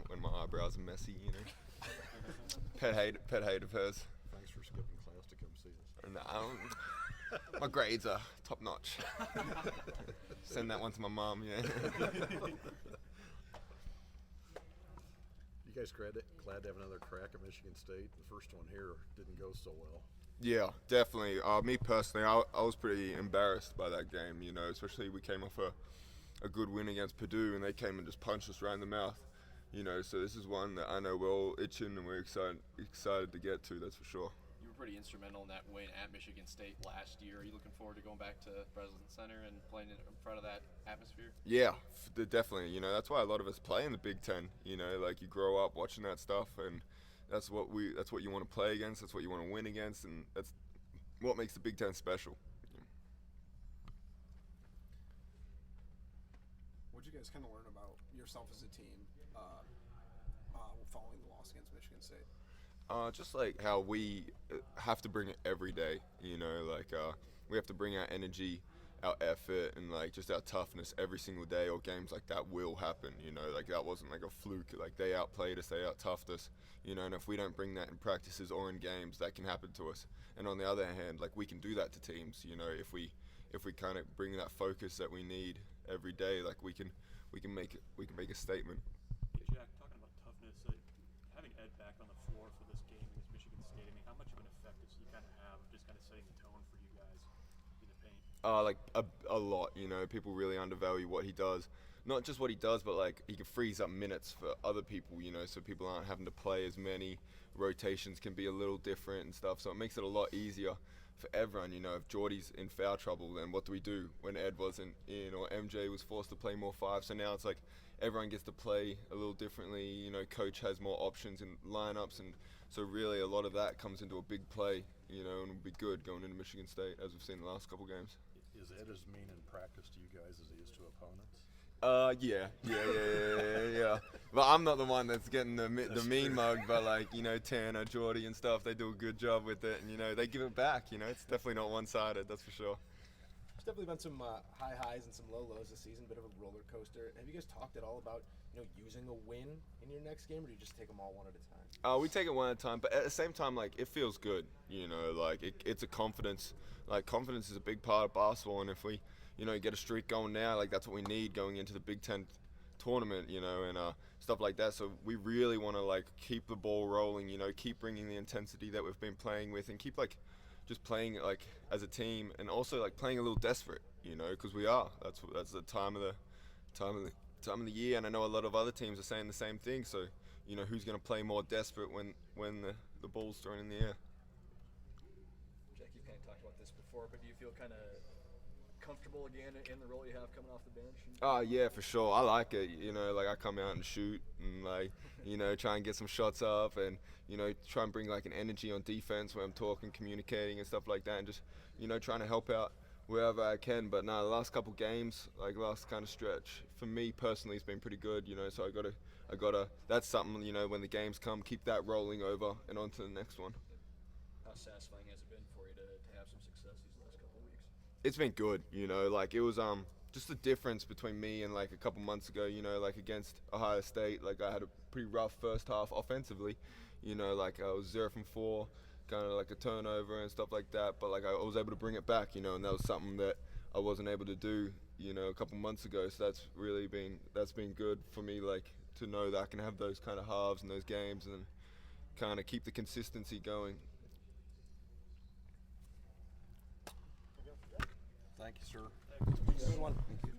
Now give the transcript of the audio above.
when my eyebrows are messy, you know. Pet hate of hers. Thanks for skipping class to come see us. No, my grades are top notch. Send that one to my mom, yeah. You guys glad to have another crack at Michigan State? The first one here didn't go so well. Yeah, definitely. Me personally, I was pretty embarrassed by that game, you know, especially we came off a good win against Purdue and they came and just punched us right in the mouth, you know, so this is one that I know we're all itching and we're excited to get to, that's for sure. You were pretty instrumental in that win at Michigan State last year. Are you looking forward to going back to Breslin Center and playing in front of that atmosphere? Yeah, definitely. You know, that's why a lot of us play in the Big Ten. You know, like you grow up watching that stuff, and that's what you want to play against. That's what you want to win against, and that's what makes the Big Ten special. What did you guys kind of learn about yourself as a team following the loss against Michigan State? Just like how we have to bring it every day. You know, like we have to bring our energy, our effort, and like just our toughness every single day, or games like that will happen. You know, like that wasn't like a fluke. Like they outplayed us, they out-toughed us. You know, and if we don't bring that in practices or in games, that can happen to us. And on the other hand, like we can do that to teams. You know, if we kind of bring that focus that we need every day, like we can make a statement. Hey Jack, talking about toughness, having Ed back on the floor for this game against Michigan State, I mean, how much of an effect does he kind of have, just kind of setting the tone for you guys in the paint? Like a lot, you know. People really undervalue what he does. Not just what he does, but like he can freeze up minutes for other people, you know, so people aren't having to play as many. Rotations can be a little different and stuff, so it makes it a lot easier for everyone, you know. If Jordy's in foul trouble, then what do we do when Ed wasn't in, or MJ was forced to play more five? So now it's like everyone gets to play a little differently, you know. Coach has more options in lineups, and so really a lot of that comes into a big play, you know, and it'll be good going into Michigan State, as we've seen the last couple games. Is Ed as mean in practice to you guys as he is to opponents? Yeah. But I'm not the one that's getting the mean mug, but like, you know, Tanner, Jordy and stuff, they do a good job with it, and you know, they give it back, you know. It's definitely not one-sided, that's for sure. There's definitely been some high highs and some low lows this season, bit of a roller coaster. Have you guys talked at all about, you know, using a win in your next game, or do you just take them all one at a time? We take it one at a time, but at the same time, like, it feels good, you know, like it's a confidence. Like, confidence is a big part of basketball, and if we, you know, get a streak going now, like that's what we need going into the Big Ten tournament, you know, and stuff like that. So we really want to like keep the ball rolling, you know, keep bringing the intensity that we've been playing with, and keep like just playing like as a team, and also like playing a little desperate, you know, because we are. That's the time of the year, and I know a lot of other teams are saying the same thing. So, you know, who's going to play more desperate when the ball's thrown in the air? Jack, you've kind of talked about this before, but do you feel kind of comfortable again in the role you have coming off the bench? Oh yeah, for sure. I like it. You know, like I come out and shoot and like, you know, try and get some shots up, and you know, try and bring like an energy on defense when I'm talking, communicating and stuff like that, and just, you know, trying to help out wherever I can. But no, the last couple games, like last kind of stretch, for me personally, it's been pretty good. You know, so I gotta. That's something, you know, when the games come, keep that rolling over and on to the next one. How satisfying has it been for you to have some success these last couple of weeks? It's been good, you know, like it was just the difference between me and like a couple months ago, you know, like against Ohio State. Like I had a pretty rough first half offensively, you know, like I was 0 from 4, kind of like a turnover and stuff like that, but like I was able to bring it back, you know, and that was something that I wasn't able to do, you know, a couple months ago. So that's been good for me, like to know that I can have those kind of halves and those games and kind of keep the consistency going. Thank you, sir. Good one. Thank you.